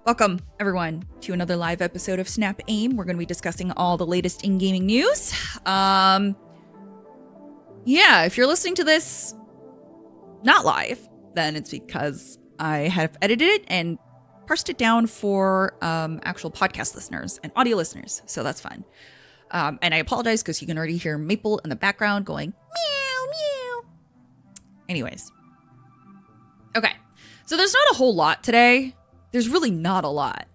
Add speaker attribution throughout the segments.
Speaker 1: Welcome, everyone, to another live episode of Snap Aim. We're going to be discussing all the latest in gaming news. If you're listening to this not live, then it's because I have edited it and parsed it down for actual podcast listeners and audio listeners, so that's fun. And I apologize because you can already hear Maple in the background going meow, meow. Anyways. Okay, so there's not a whole lot today. There's really not a lot.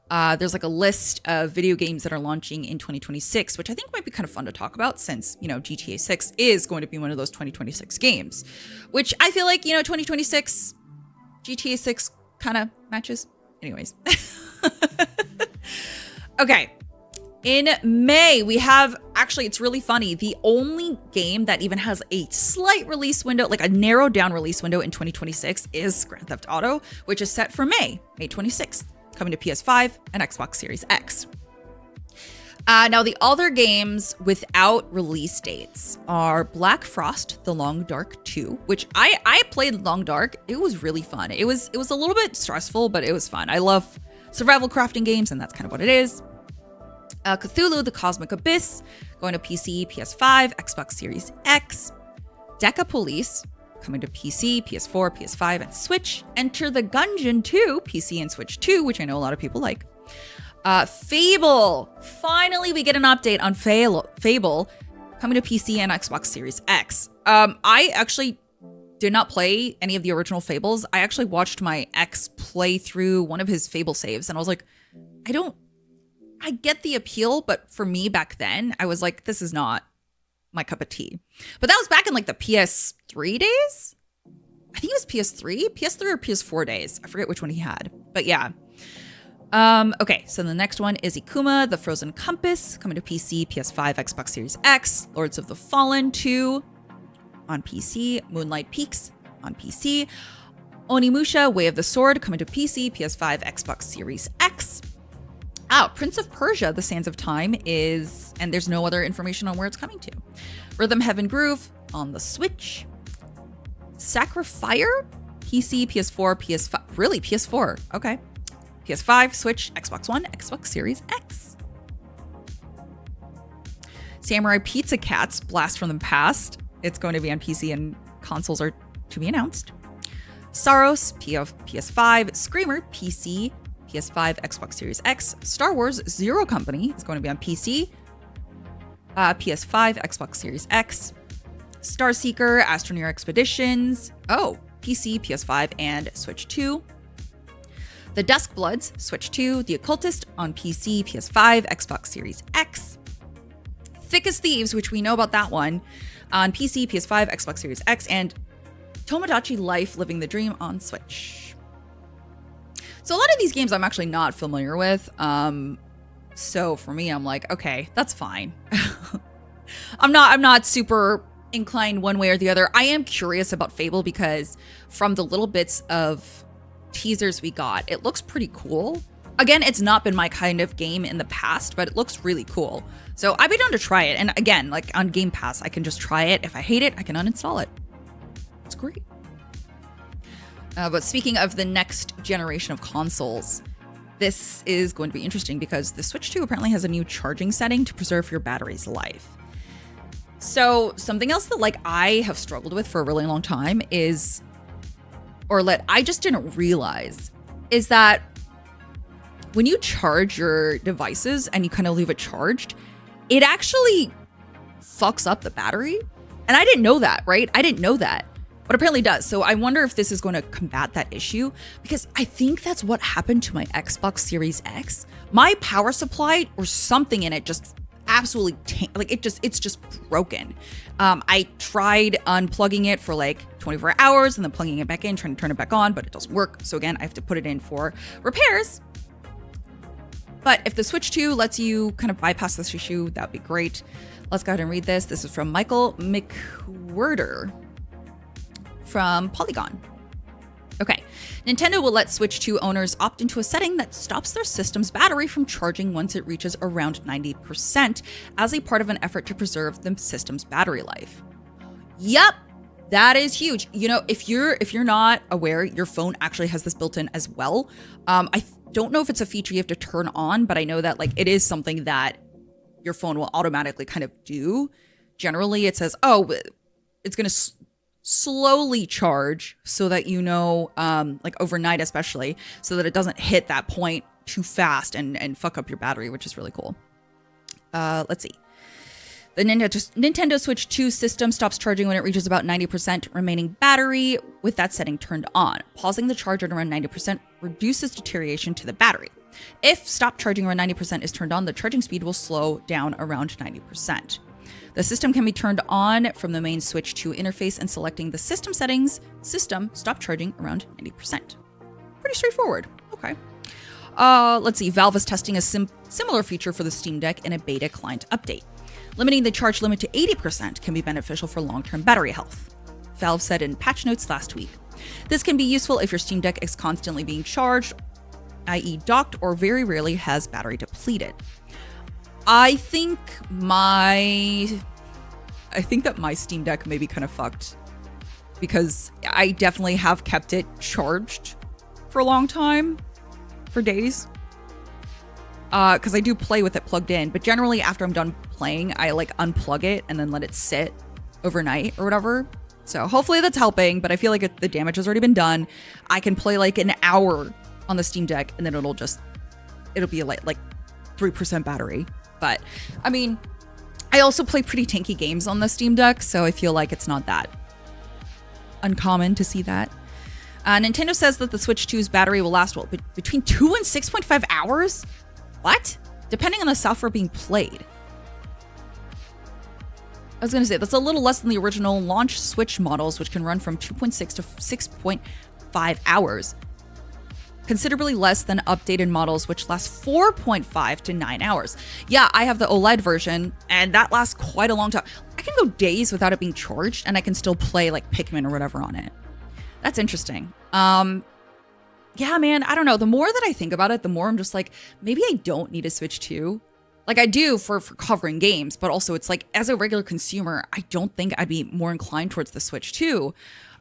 Speaker 1: There's like a list of video games that are launching in 2026, which I think might be kind of fun to talk about since, GTA 6 is going to be one of those 2026 games, which I feel like, 2026, GTA 6 kind of matches. Anyways. Okay. In May, we have, actually, it's really funny. The only game that even has a slight release window, like a narrowed down release window in 2026 is Grand Theft Auto, which is set for May 26th, coming to PS5 and Xbox Series X. Now, the other games without release dates are Black Frost, The Long Dark 2, which I played Long Dark. It was really fun. It was a little bit stressful, but it was fun. I love survival crafting games, and that's kind of what it is. Cthulhu, The Cosmic Abyss, going to PC, PS5, Xbox Series X. Deca Police, coming to PC, PS4, PS5, and Switch. Enter the Gungeon 2, PC and Switch 2, which I know a lot of people like. Fable, finally we get an update on Fable, coming to PC and Xbox Series X. I actually did not play any of the original Fables. I actually watched my ex play through one of his Fable saves, and I was like, I get the appeal, but for me back then, I was like, this is not my cup of tea. But that was back in like the PS3 days. I think it was PS3 or PS4 days. I forget which one he had, but yeah. Okay, so the next one is Ikuma, The Frozen Compass, coming to PC, PS5, Xbox Series X. Lords of the Fallen 2 on PC. Moonlight Peaks on PC. Onimusha, Way of the Sword, coming to PC, PS5, Xbox Series X. Prince of Persia, The Sands of Time is, and there's no other information on where it's coming to. Rhythm Heaven Groove on the Switch. Sacrifier, PC, PS4, PS5, really PS4, okay. PS5, Switch, Xbox One, Xbox Series X. Samurai Pizza Cats, Blast from the Past. It's going to be on PC and consoles are to be announced. Saros, PS5, Screamer, PC, PS5, Xbox Series X. Star Wars Zero Company is going to be on PC, PS5, Xbox Series X. Starseeker, Astroneer Expeditions. PC, PS5, and Switch 2. The Duskbloods, Switch 2. The Occultist on PC, PS5, Xbox Series X. Thick as Thieves, which we know about that one, on PC, PS5, Xbox Series X. And Tomodachi Life, Living the Dream on Switch. So a lot of these games I'm actually not familiar with. So for me, I'm like, okay, that's fine. I'm not super inclined one way or the other. I am curious about Fable because from the little bits of teasers we got, it looks pretty cool. Again, it's not been my kind of game in the past, but it looks really cool. So I'd be down to try it. And again, like on Game Pass, I can just try it. If I hate it, I can uninstall it. It's great. But speaking of the next generation of consoles, this is going to be interesting because the Switch 2 apparently has a new charging setting to preserve your battery's life. So something else that I have struggled with for a really long time is, I just didn't realize, is that when you charge your devices and you kind of leave it charged, it actually fucks up the battery. And I didn't know that, right? I didn't know that. But apparently does. So I wonder if this is going to combat that issue because I think that's what happened to my Xbox Series X. My power supply or something in it just absolutely it's just broken. I tried unplugging it for 24 hours and then plugging it back in, trying to turn it back on, but it doesn't work. So again, I have to put it in for repairs. But if the Switch 2 lets you kind of bypass this issue, that'd be great. Let's go ahead and read this. This is from Michael McWhirter from Polygon. Okay, Nintendo will let Switch 2 owners opt into a setting that stops their system's battery from charging once it reaches around 90% as a part of an effort to preserve the system's battery life. Yup, That is huge. You know, if you're not aware, your phone actually has this built in as well. I don't know if it's a feature you have to turn on, but I know that like it is something that your phone will automatically kind of do. Generally, it says, oh, it's going to slowly charge so that, you know, like overnight especially, so that it doesn't hit that point too fast and fuck up your battery, which is really cool. Let's see. The Nintendo Switch 2 system stops charging when it reaches about 90% remaining battery with that setting turned on. Pausing the charge at around 90% reduces deterioration to the battery. If stop charging around 90% is turned on, the charging speed will slow down around 90%. The system can be turned on from the main Switch 2 interface and selecting the system settings, system stop charging around 90%. Pretty straightforward. Okay. Let's see. Valve is testing a similar feature for the Steam Deck in a beta client update. Limiting the charge limit to 80% can be beneficial for long-term battery health, Valve said in patch notes last week. This can be useful if your Steam Deck is constantly being charged, i.e. docked, or very rarely has battery depleted. I think that my Steam Deck may be kind of fucked because I definitely have kept it charged for a long time, for days. Because I do play with it plugged in, but generally after I'm done playing, I like unplug it and then let it sit overnight or whatever. So hopefully that's helping, but I feel like the damage has already been done. I can play like an hour on the Steam Deck and then it'll be like 3% battery. But I mean, I also play pretty tanky games on the Steam Deck, so I feel like it's not that uncommon to see that. Nintendo says that the Switch 2's battery will last between 2 and 6.5 hours. What? Depending on the software being played. I was going to say, that's a little less than the original launch Switch models, which can run from 2.6 to 6.5 hours. Considerably less than updated models, which last 4.5 to 9 hours. Yeah, I have the OLED version, and that lasts quite a long time. I can go days without it being charged, and I can still play like Pikmin or whatever on it. That's interesting. Yeah, man, I don't know. The more that I think about it, the more I'm just like, maybe I don't need a Switch 2. Like I do for covering games, but also it's like as a regular consumer, I don't think I'd be more inclined towards the Switch 2.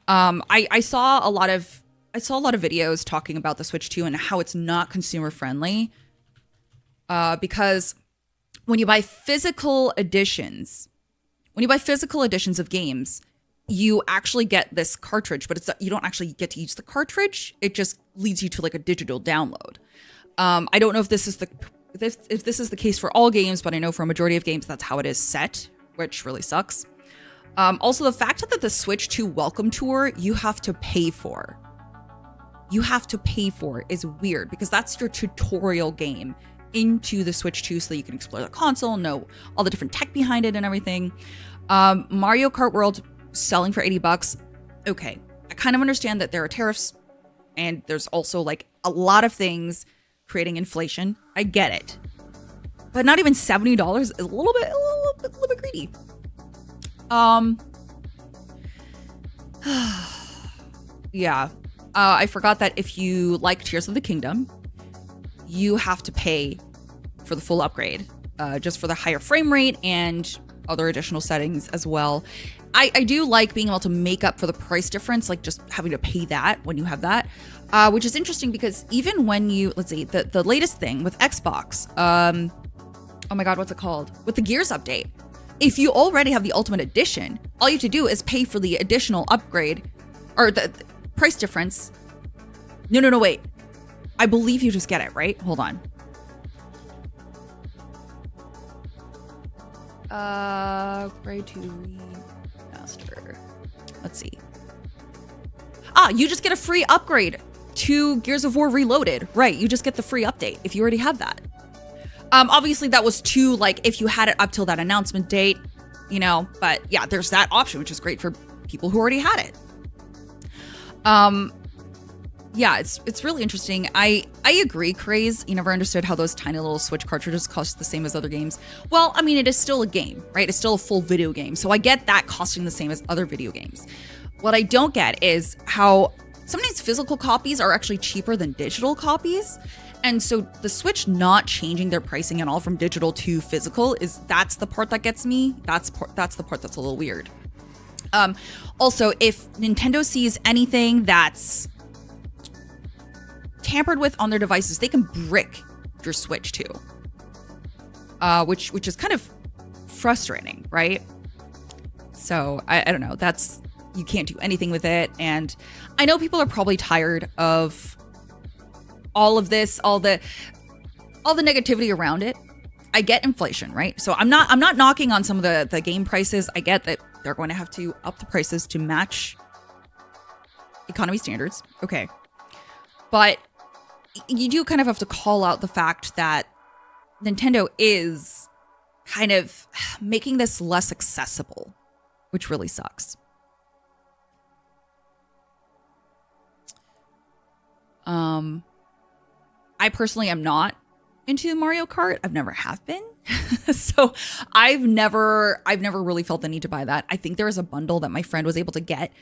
Speaker 1: I saw a lot of videos talking about the Switch 2 and how it's not consumer friendly. Because when you buy physical editions of games, you actually get this cartridge, but you don't actually get to use the cartridge. It just leads you to like a digital download. I don't know if this is the case for all games, but I know for a majority of games that's how it is set, which really sucks. Also, the fact that the Switch 2 Welcome Tour you have to pay for is weird because that's your tutorial game into the Switch 2 so that you can explore the console, know all the different tech behind it and everything. Mario Kart World selling for $80. Okay, I kind of understand that there are tariffs and there's also like a lot of things creating inflation. I get it. But not even $70 is a little bit greedy. Yeah. I forgot that if you like Tears of the Kingdom, you have to pay for the full upgrade, just for the higher frame rate and other additional settings as well. I do like being able to make up for the price difference, like just having to pay that when you have that, which is interesting because even when you, let's see, the latest thing with Xbox, oh my God, what's it called? With the Gears update, if you already have the Ultimate Edition, all you have to do is pay for the additional upgrade or the price difference. No, wait. I believe you just get it, right? Hold on. Upgrade to Remaster. Let's see. You just get a free upgrade to Gears of War Reloaded. Right, you just get the free update if you already have that. Obviously that was too, like, if you had it up till that announcement date, you know, but yeah, there's that option, which is great for people who already had it. Yeah, it's really interesting. I agree, Craze. You never understood how those tiny little Switch cartridges cost the same as other games. Well, I mean, it is still a game, right? It's still a full video game. So I get that costing the same as other video games. What I don't get is how sometimes physical copies are actually cheaper than digital copies. And so the Switch not changing their pricing at all from digital to physical that's the part that gets me. That's the part that's a little weird. Also, if Nintendo sees anything that's tampered with on their devices, they can brick your Switch too, which is kind of frustrating, right? So I don't know. You can't do anything with it, and I know people are probably tired of all of this, all the negativity around it. I get inflation, right? So I'm not knocking on some of the game prices. I get that they're going to have to up the prices to match economy standards. Okay. But you do kind of have to call out the fact that Nintendo is kind of making this less accessible, which really sucks. I personally am not into Mario Kart. I've never have been. So I've never really felt the need to buy that. I think there is a bundle that my friend was able to get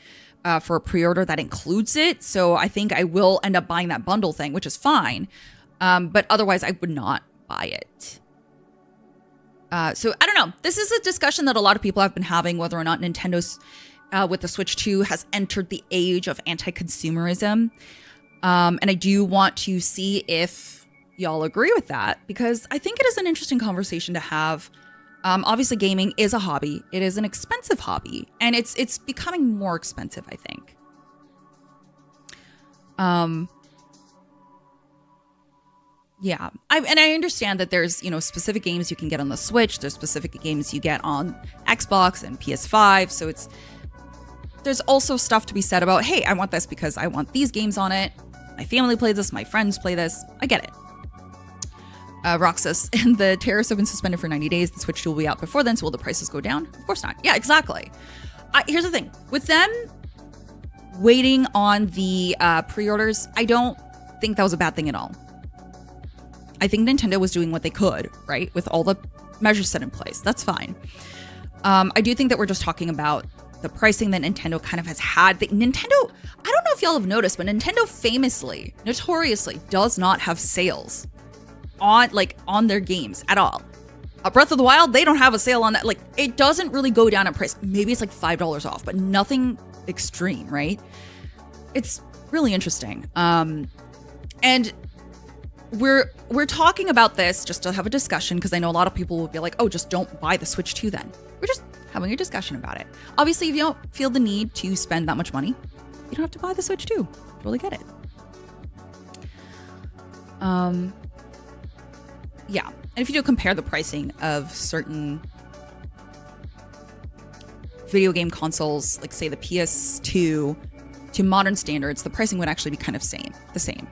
Speaker 1: for a pre-order that includes it. So I think I will end up buying that bundle thing, which is fine. But otherwise I would not buy it. So I don't know. This is a discussion that a lot of people have been having, whether or not Nintendo's with the Switch 2 has entered the age of anti-consumerism. And I do want to see if y'all agree with that, because I think it is an interesting conversation to have. Obviously, gaming is a hobby. It is an expensive hobby, and it's becoming more expensive, I think. Yeah, I understand that there's specific games you can get on the Switch. There's specific games you get on Xbox and PS5. So there's also stuff to be said about, hey, I want this because I want these games on it. My family plays this. My friends play this. I get it. Roxas, and the tariffs have been suspended for 90 days. The Switch 2 will be out before then, so will the prices go down? Of course not. Yeah, exactly. Here's the thing. With them waiting on the pre-orders, I don't think that was a bad thing at all. I think Nintendo was doing what they could, right? With all the measures set in place. That's fine. I do think that we're just talking about the pricing that Nintendo kind of has had. Nintendo, I don't know if y'all have noticed, but Nintendo famously, notoriously does not have sales on their games at all. Breath of the Wild, they don't have a sale on that. Like, it doesn't really go down in price. Maybe it's like $5 off, but nothing extreme, right? It's really interesting. And we're talking about this just to have a discussion, because I know a lot of people will be like, oh, just don't buy the Switch 2 then. We're just having a discussion about it. Obviously, if you don't feel the need to spend that much money, you don't have to buy the Switch 2. Totally get it. Yeah, and if you do compare the pricing of certain video game consoles, like say the PS2, to modern standards, the pricing would actually be kind of the same.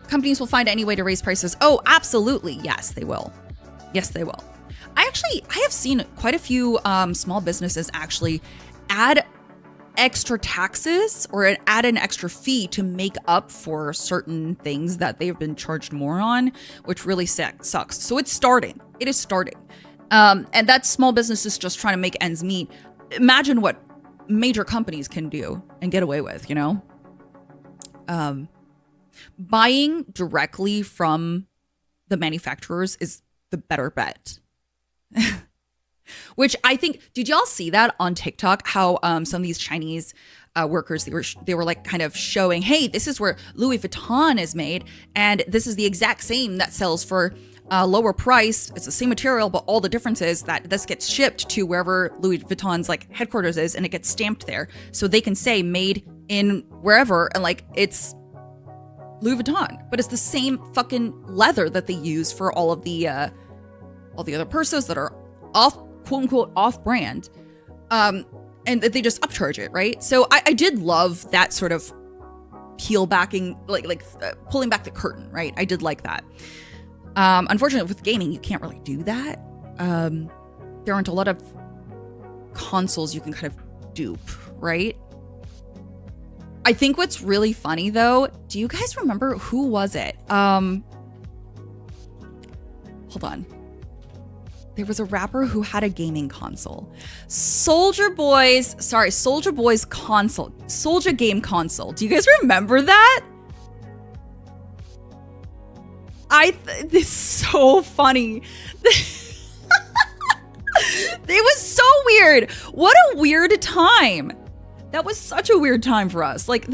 Speaker 1: Companies will find any way to raise prices. Oh, absolutely. Yes, they will. Yes, they will. I have seen quite a few small businesses actually add extra taxes or add an extra fee to make up for certain things that they've been charged more on, which really sucks. So it's starting. It is starting. And that small businesses just trying to make ends meet. Imagine what major companies can do and get away with, Buying directly from the manufacturers is the better bet. Which I think, did y'all see that on TikTok? How some of these Chinese workers, they were like kind of showing, hey, this is where Louis Vuitton is made, and this is the exact same that sells for a lower price. It's the same material, but all the difference is that this gets shipped to wherever Louis Vuitton's like headquarters is, and it gets stamped there, so they can say made in wherever, and like it's Louis Vuitton, but it's the same fucking leather that they use for all the other purses that are off, quote unquote, off brand. And they just upcharge it, right? So I did love that sort of pulling back the curtain, right? I did like that. Unfortunately, with gaming, you can't really do that. There aren't a lot of consoles you can kind of dupe, right? I think what's really funny, though, do you guys remember, who was it? Hold on. There was a rapper who had a gaming console. Soulja Boy's console. Soulja game console. Do you guys remember that? This is so funny. It was so weird. What a weird time. That was such a weird time for us. Like,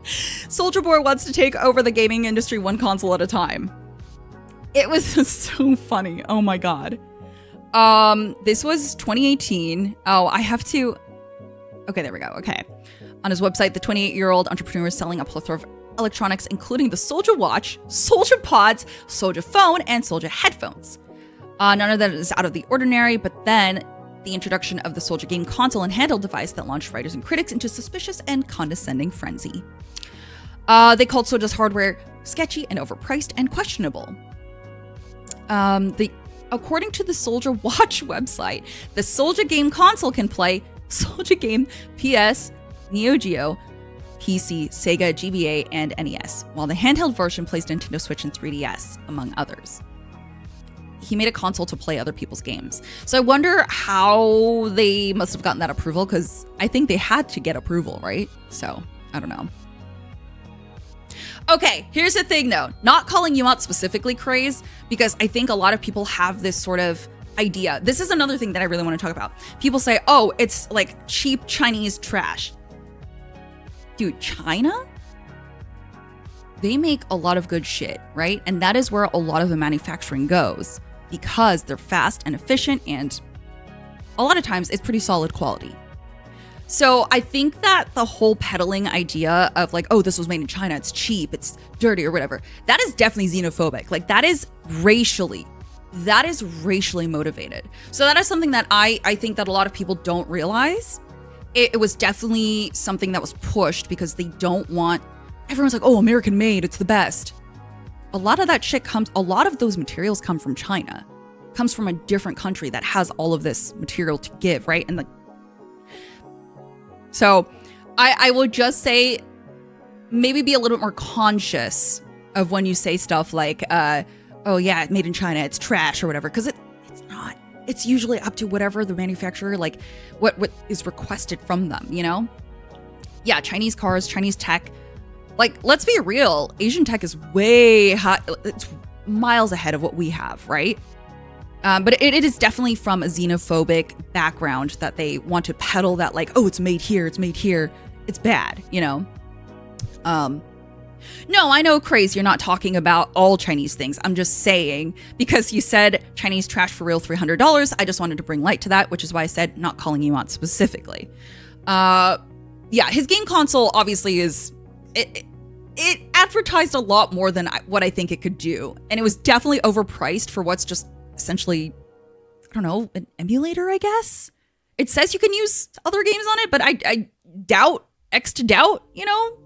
Speaker 1: Soulja Boy wants to take over the gaming industry one console at a time. It was so funny. Oh my God. This was 2018. Oh, I have to. Okay, there we go. Okay. On his website, the 28-year-old entrepreneur is selling a plethora of electronics, including the Soulja Watch, Soulja Pods, Soulja Phone, and Soulja Headphones. None of that is out of the ordinary, but then the introduction of the Soulja game console and handheld device that launched writers and critics into suspicious and condescending frenzy. They called Soulja's hardware sketchy and overpriced and questionable. According to the Soulja Watch website, the Soulja game console can play Soulja game PS, Neo Geo, PC, Sega, GBA, and NES, while the handheld version plays Nintendo Switch and 3DS, among others. He made a console to play other people's games. So I wonder how they must have gotten that approval, because I think they had to get approval, right? So, I don't know. Okay, here's the thing though. Not calling you out specifically, Craze, because I think a lot of people have this sort of idea. This is another thing that I really want to talk about. People say, oh, it's like cheap Chinese trash. Dude, China? They make a lot of good shit, right? And that is where a lot of the manufacturing goes, because they're fast and efficient, and a lot of times it's pretty solid quality. So I think that the whole peddling idea of like, oh, this was made in China, it's cheap, it's dirty or whatever, that is definitely xenophobic. Like that is racially motivated. So that is something that I think that a lot of people don't realize. It was definitely something that was pushed because they don't want, everyone's like, oh, American made, it's the best. A lot of that shit a lot of those materials come from China, comes from a different country that has all of this material to give, right? And so I would just say maybe be a little bit more conscious of when you say stuff like, oh yeah, made in China, it's trash or whatever, because it's not. It's usually up to whatever the manufacturer, like what is requested from them, you know? Yeah, Chinese cars, Chinese tech. Like, let's be real, Asian tech is way high. It's miles ahead of what we have, right? But it is definitely from a xenophobic background that they want to peddle that like, oh, it's made here, it's bad, you know? No, I know, Craze, you're not talking about all Chinese things. I'm just saying, because you said Chinese trash for real $300, I just wanted to bring light to that, which is why I said not calling you out specifically. Yeah, his game console obviously is... It advertised a lot more than what I think it could do. And it was definitely overpriced for what's just essentially, I don't know, an emulator, I guess? It says you can use other games on it, but I doubt, you know?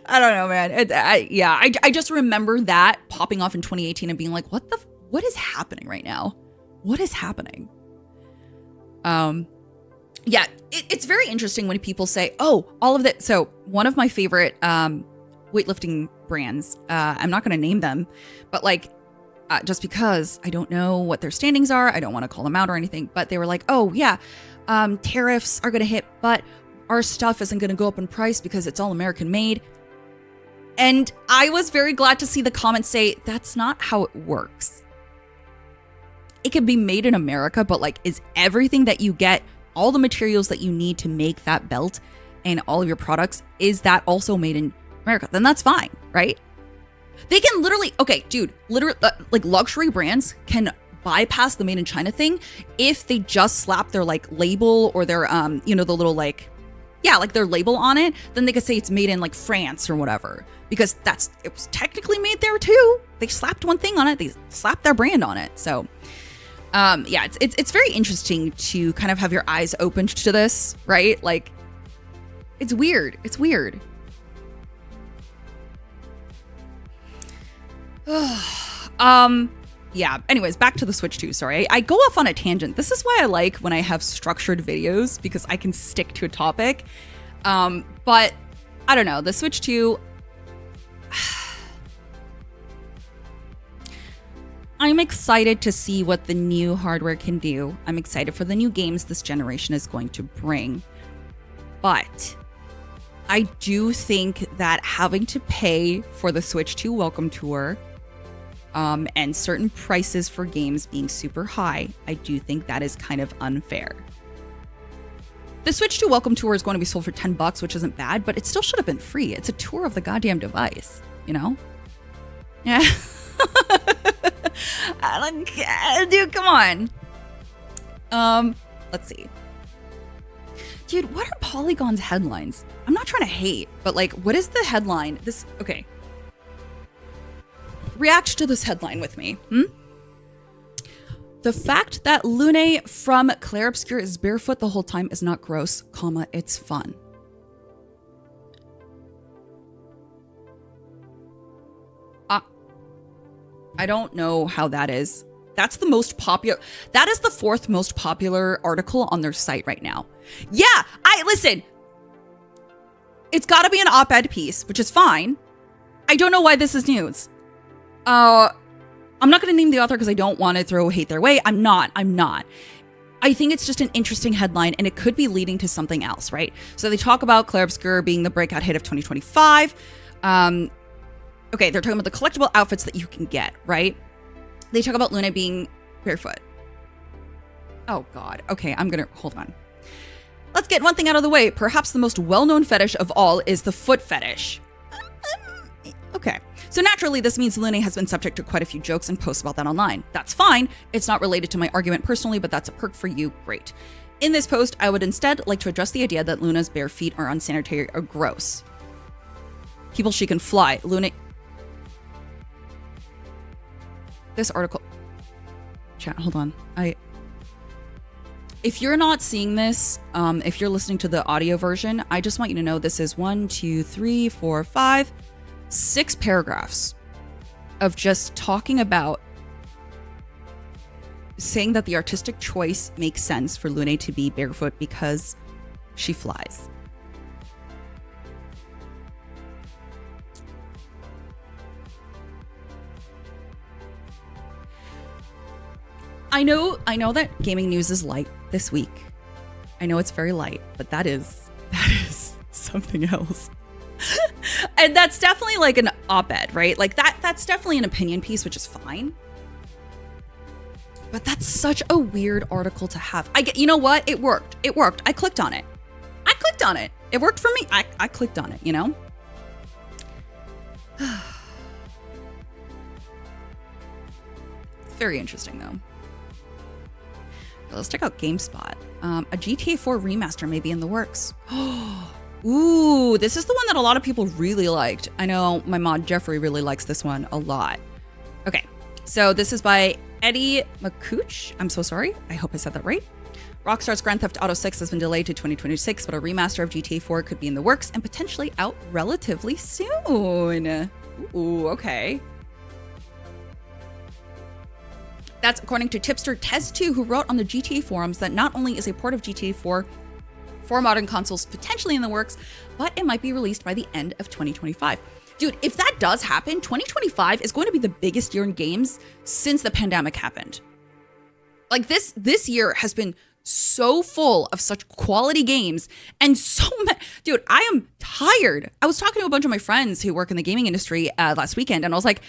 Speaker 1: I don't know, man. I just remember that popping off in 2018 and being like, what is happening right now? What is happening? Yeah, it's very interesting when people say, oh, all of that. So one of my favorite weightlifting brands, I'm not going to name them, but like, just because I don't know what their standings are, I don't want to call them out or anything, but they were like, oh yeah, tariffs are going to hit, but our stuff isn't going to go up in price because it's all American made. And I was very glad to see the comments say, that's not how it works. It can be made in America, but like, is everything that you get, all the materials that you need to make that belt and all of your products, is that also made in America? Then that's fine, right? They can literally, okay, dude, literally, like luxury brands can bypass the made in China thing if they just slap their like label or their, you know, the little like, yeah, like their label on it, then they could say it's made in like France or whatever, because it was technically made there too. They slapped one thing on it, they slapped their brand on it. So, yeah, it's very interesting to kind of have your eyes opened to this, right? Like, it's weird. It's weird. Yeah, anyways, back to the Switch 2. Sorry, I go off on a tangent. This is why I like when I have structured videos, because I can stick to a topic. But I don't know, the Switch 2, I'm excited to see what the new hardware can do. I'm excited for the new games this generation is going to bring. But I do think that having to pay for the Switch 2 Welcome Tour and certain prices for games being super high, I do think that is kind of unfair. The Switch 2 Welcome Tour is going to be sold for $10, which isn't bad, but it still should have been free. It's a tour of the goddamn device, you know? Yeah. Dude, come on. Let's see. Dude, what are Polygon's headlines? I'm not trying to hate, but like, what is the headline? Okay. React to this headline with me. The fact that Lune from Clair Obscur is barefoot the whole time is not gross, comma, it's fun. I don't know how that is. That's the most popular. That is the 4th most popular article on their site right now. Yeah, listen. It's got to be an op-ed piece, which is fine. I don't know why this is news. I'm not going to name the author because I don't want to throw hate their way. I'm not. I think it's just an interesting headline, and it could be leading to something else, right? So they talk about Clair Obscur being the breakout hit of 2025. Okay, they're talking about the collectible outfits that you can get, right? They talk about Luna being barefoot. Oh, God. Okay, hold on. Let's get one thing out of the way. Perhaps the most well-known fetish of all is the foot fetish. Okay. So naturally, this means Lune has been subject to quite a few jokes and posts about that online. That's fine. It's not related to my argument personally, but that's a perk for you. Great. In this post, I would instead like to address the idea that Luna's bare feet are unsanitary or gross. People, she can fly. Lune... This article... Chat, hold on. If you're not seeing this, if you're listening to the audio version, I just want you to know this is 6 paragraphs of just talking about saying that the artistic choice makes sense for Lune to be barefoot because she flies. I know that gaming news is light this week. I know it's very light, but that is something else. And that's definitely like an op-ed, right? Like that's definitely an opinion piece, which is fine. But that's such a weird article to have. You know what? It worked. I clicked on it. It worked for me. I clicked on it, you know? Very interesting though. Let's check out GameSpot. A GTA 4 remaster may be in the works. Ooh, this is the one that a lot of people really liked. I know my mod Jeffrey really likes this one a lot. Okay, so this is by Eddie McCooch. I'm so sorry. I hope I said that right. Rockstar's Grand Theft Auto 6 has been delayed to 2026, but a remaster of GTA 4 could be in the works and potentially out relatively soon. Ooh, okay. That's according to tipster Tez2, who wrote on the GTA forums that not only is a port of GTA 4 for modern consoles potentially in the works, but it might be released by the end of 2025. Dude, if that does happen, 2025 is going to be the biggest year in games since the pandemic happened. Like this year has been so full of such quality games and so many. Dude, I am tired. I was talking to a bunch of my friends who work in the gaming industry last weekend, and I was like,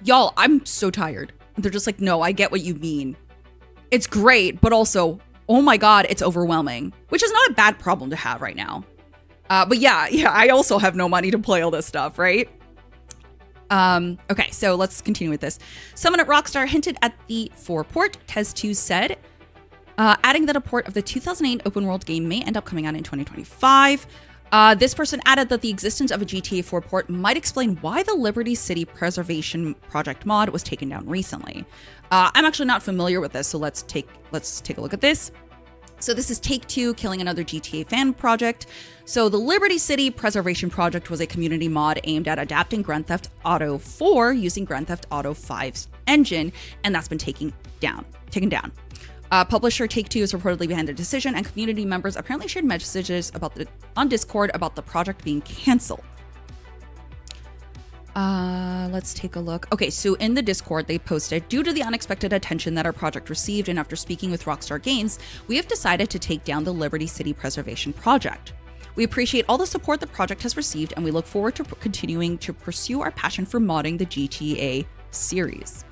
Speaker 1: y'all, I'm so tired. They're just like, no, I get what you mean. It's great, but also, oh my God, it's overwhelming, which is not a bad problem to have right now. But yeah, I also have no money to play all this stuff, right? Okay, so let's continue with this. Someone at Rockstar hinted at the 4 port, Tez2 said, adding that a port of the 2008 open world game may end up coming out in 2025. This person added that the existence of a GTA 4 port might explain why the Liberty City Preservation Project mod was taken down recently. I'm actually not familiar with this, so let's take a look at this. So this is Take-Two killing another GTA fan project. So the Liberty City Preservation Project was a community mod aimed at adapting Grand Theft Auto 4 using Grand Theft Auto 5's engine, and that's been taken down. Publisher Take-Two is reportedly behind the decision, and community members apparently shared messages on Discord about the project being canceled. Let's take a look. Okay, so in the Discord, they posted, due to the unexpected attention that our project received and after speaking with Rockstar Games, we have decided to take down the Liberty City Preservation Project. We appreciate all the support the project has received, and we look forward to continuing to pursue our passion for modding the GTA series.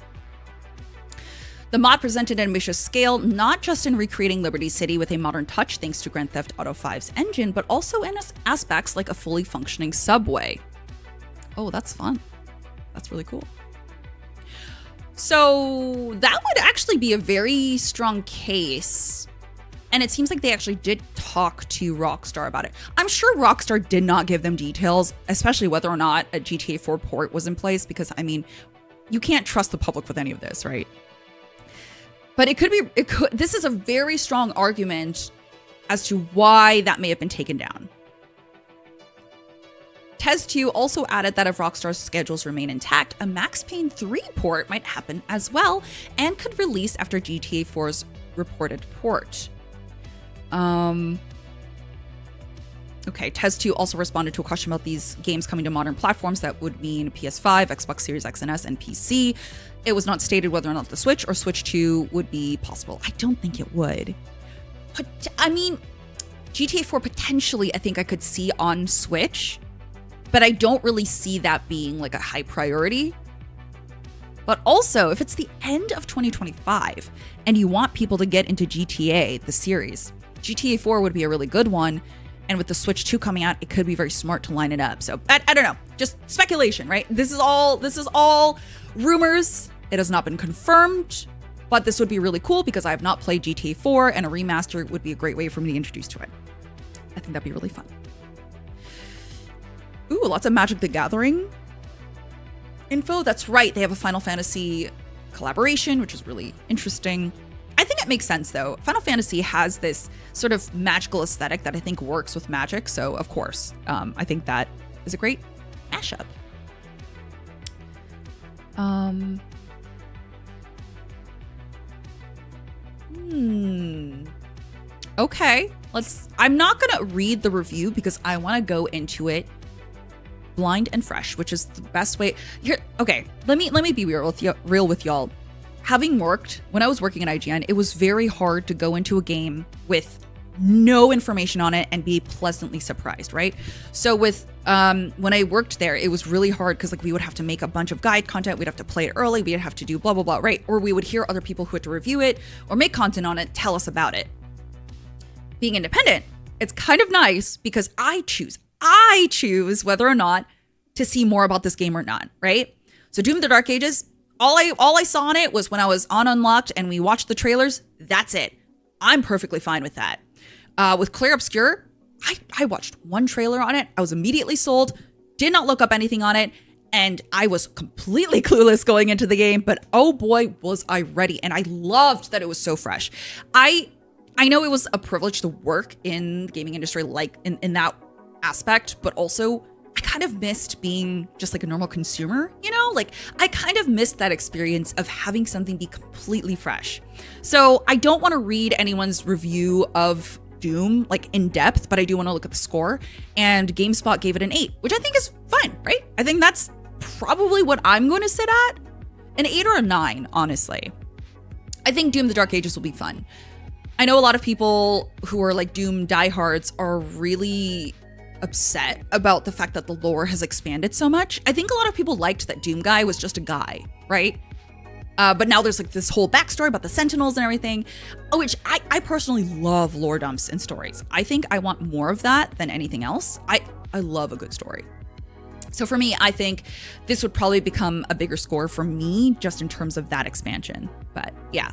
Speaker 1: The mod presented an ambitious scale, not just in recreating Liberty City with a modern touch thanks to Grand Theft Auto V's engine, but also in aspects like a fully functioning subway. Oh, that's fun. That's really cool. So that would actually be a very strong case. And it seems like they actually did talk to Rockstar about it. I'm sure Rockstar did not give them details, especially whether or not a GTA 4 port was in place, because, I mean, you can't trust the public with any of this, right? But this is a very strong argument as to why that may have been taken down. Tez 2 also added that if Rockstar's schedules remain intact, a Max Payne 3 port might happen as well and could release after GTA 4's reported port. Okay, Tez 2 also responded to a question about these games coming to modern platforms. That would mean PS5, Xbox Series X and S, and PC. It was not stated whether or not the Switch or Switch 2 would be possible. I don't think it would. But, I mean, GTA 4 potentially, I think I could see on Switch, but I don't really see that being like a high priority. But also, if it's the end of 2025 and you want people to get into GTA, the series, GTA 4 would be a really good one. And with the Switch 2 coming out, it could be very smart to line it up. So I don't know, just speculation, right? This is all rumors. It has not been confirmed, but this would be really cool because I have not played GTA 4 and a remaster would be a great way for me to introduce to it. I think that'd be really fun. Ooh, lots of Magic the Gathering info. That's right. They have a Final Fantasy collaboration, which is really interesting. I think it makes sense, though. Final Fantasy has this sort of magical aesthetic that I think works with Magic. So, of course, I think that is a great mashup. Okay. I'm not going to read the review because I want to go into it blind and fresh, which is the best way. Here, okay, let me be real with y'all. When I was working at IGN, it was very hard to go into a game with no information on it and be pleasantly surprised, right? So with when I worked there, it was really hard because like we would have to make a bunch of guide content, we'd have to play it early, we'd have to do blah blah blah, right? Or we would hear other people who had to review it or make content on it tell us about it. Being independent, it's kind of nice because I choose whether or not to see more about this game or not, right? So Doom of the Dark Ages, all I saw on it was when I was on Unlocked and we watched the trailers. That's it. I'm perfectly fine with that. With Clair Obscur, I watched one trailer on it. I was immediately sold, did not look up anything on it, and I was completely clueless going into the game, but oh boy, was I ready. And I loved that it was so fresh. I know it was a privilege to work in the gaming industry like in that aspect, but also I kind of missed being just like a normal consumer, you know? Like I kind of missed that experience of having something be completely fresh. So I don't want to read anyone's review of Doom like in depth, but I do want to look at the score. And GameSpot gave it an 8, which I think is fine, right? I think that's probably what I'm going to sit at. An 8 or a 9, honestly. I think Doom the Dark Ages will be fun. I know a lot of people who are like Doom diehards are really upset about the fact that the lore has expanded so much. I think a lot of people liked that Doom guy was just a guy, right? But now there's like this whole backstory about the Sentinels and everything, which I personally love lore dumps in stories. I think I want more of that than anything else. I love a good story. So for me, I think this would probably become a bigger score for me just in terms of that expansion. But yeah.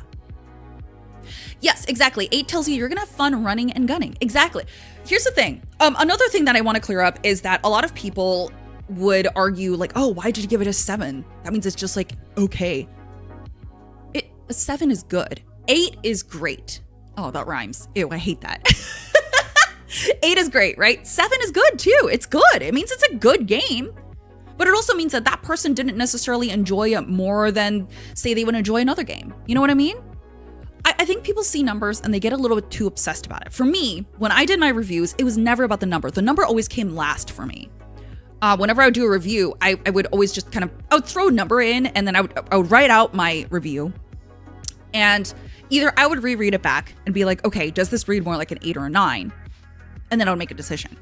Speaker 1: Yes, exactly. 8 tells you you're going to have fun running and gunning. Exactly. Here's the thing. Another thing that I want to clear up is that a lot of people would argue like, oh, why did you give it a 7? That means it's just like, okay. A 7 is good. 8 is great. Oh, that rhymes. Ew, I hate that. 8 is great, right? 7 is good too. It's good. It means it's a good game. But it also means that that person didn't necessarily enjoy it more than, say, they would enjoy another game. You know what I mean? I think people see numbers and they get a little bit too obsessed about it. For me, when I did my reviews, it was never about the number. The number always came last for me. Whenever I would do a review, I would always just I would throw a number in and then I would write out my review. And either I would reread it back and be like, okay, does this read more like an 8 or a 9? And then I would make a decision.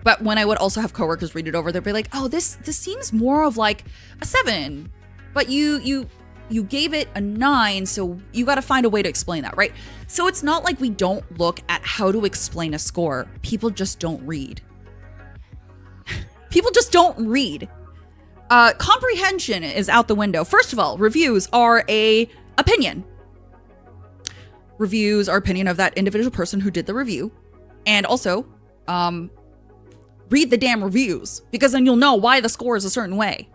Speaker 1: But when I would also have coworkers read it over, they'd be like, oh, this seems more of like a 7 but you gave it a 9, so you got to find a way to explain that, right? So it's not like we don't look at how to explain a score. People just don't read. People just don't read. Comprehension is out the window. First of all, reviews are a opinion. Reviews are opinion of that individual person who did the review. And also, read the damn reviews, because then you'll know why the score is a certain way.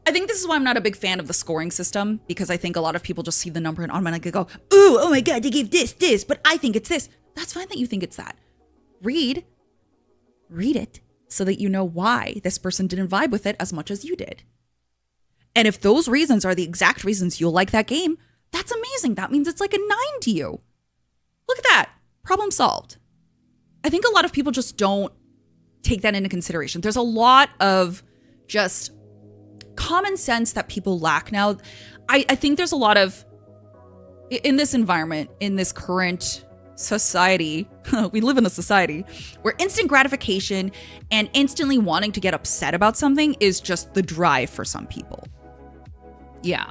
Speaker 1: I think this is why I'm not a big fan of the scoring system, because I think a lot of people just see the number and automatically go, ooh, oh my God, they gave this, but I think it's this. That's fine that you think it's that. Read it so that you know why this person didn't vibe with it as much as you did. And if those reasons are the exact reasons you'll like that game, that's amazing. That means it's like a 9 to you. Look at that. Problem solved. I think a lot of people just don't take that into consideration. There's a lot of just common sense that people lack now. I think there's a lot of, in this environment, in this current society, we live in a society where instant gratification and instantly wanting to get upset about something is just the drive for some people. Yeah.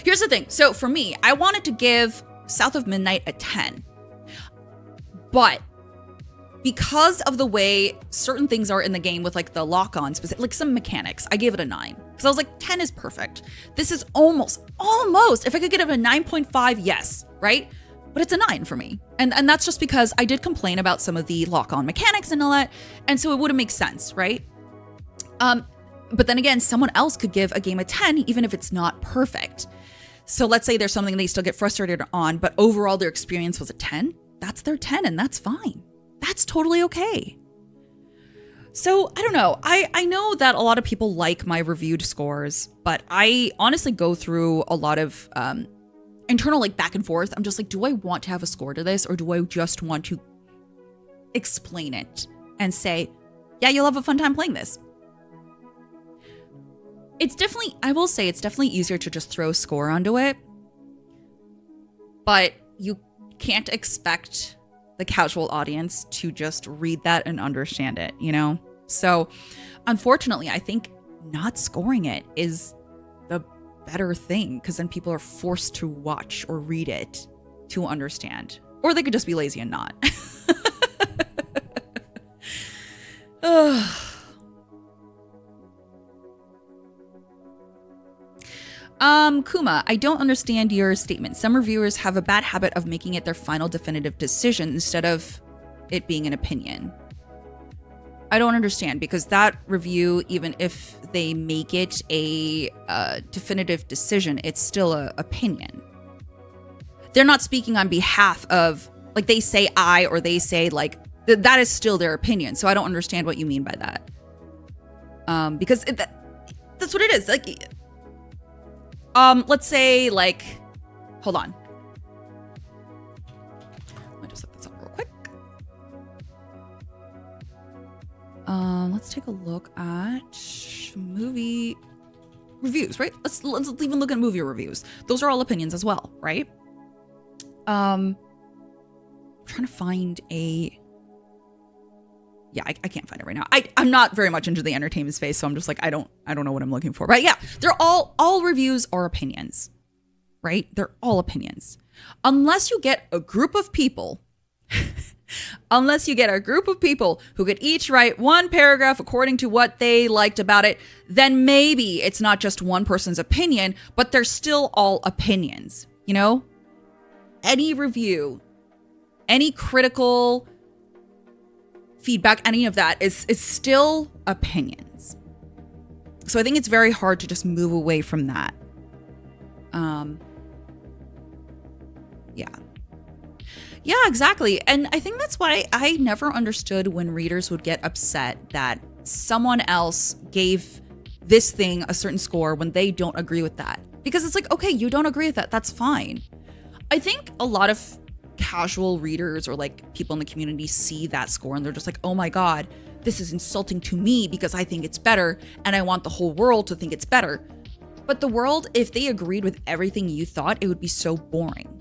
Speaker 1: Here's the thing. So for me, I wanted to give South of Midnight a 10. But because of the way certain things are in the game with like the lock-on, specific, like some mechanics, I gave it a 9. Because I was like, 10 is perfect. This is almost, if I could get it a 9.5, yes, right? But it's a 9 for me. And that's just because I did complain about some of the lock-on mechanics and all that. And so it wouldn't make sense, right? But then again, someone else could give a game a 10, even if it's not perfect. So let's say there's something they still get frustrated on, but overall their experience was a 10. That's their 10, and that's fine. That's totally okay. So I don't know. I know that a lot of people like my reviewed scores, but I honestly go through a lot of internal like back and forth. I'm just like, do I want to have a score to this, or do I just want to explain it and say, yeah, you'll have a fun time playing this? I will say it's definitely easier to just throw a score onto it, but you can't expect the casual audience to just read that and understand it, you know? So unfortunately, I think not scoring it is the better thing, because then people are forced to watch or read it to understand. Or they could just be lazy and not. Kuma, I don't understand your statement. Some reviewers have a bad habit of making it their final definitive decision instead of it being an opinion. I don't understand, because that review, even if they make it a definitive decision, it's still an opinion. They're not speaking on behalf of, like, they say I, or they say like, that is still their opinion. So I don't understand what you mean by that. Because that's what it is. Like, let's say like, hold on. Let me just look this up real quick. Let's take a look at movie reviews, right? Let's even look at movie reviews. Those are all opinions as well, right? I'm trying to find I can't find it right now. I'm not very much into the entertainment space, so I'm just like, I don't know what I'm looking for. But yeah, they're all reviews are opinions, right? They're all opinions. Unless you get a group of people, who could each write one paragraph according to what they liked about it, then maybe it's not just one person's opinion, but they're still all opinions, you know? Any review, any critical feedback, any of that is still opinions. So I think it's very hard to just move away from that. Yeah, exactly. And I think that's why I never understood when readers would get upset that someone else gave this thing a certain score when they don't agree with that. Because it's like, okay, you don't agree with that. That's fine. I think a lot of casual readers or like people in the community see that score and they're just like, oh my God, this is insulting to me because I think it's better and I want the whole world to think it's better. But the world, if they agreed with everything you thought, it would be so boring.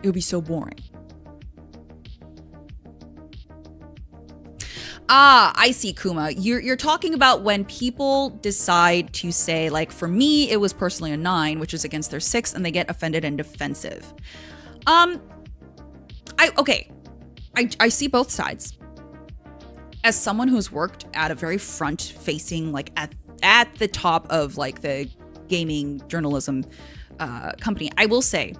Speaker 1: It would be so boring. I see, Kuma. You're talking about when people decide to say, like, for me, it was personally a 9, which is against their 6, and they get offended and defensive. I see both sides. As someone who's worked at a very front-facing, like at the top of like the gaming journalism company, I will say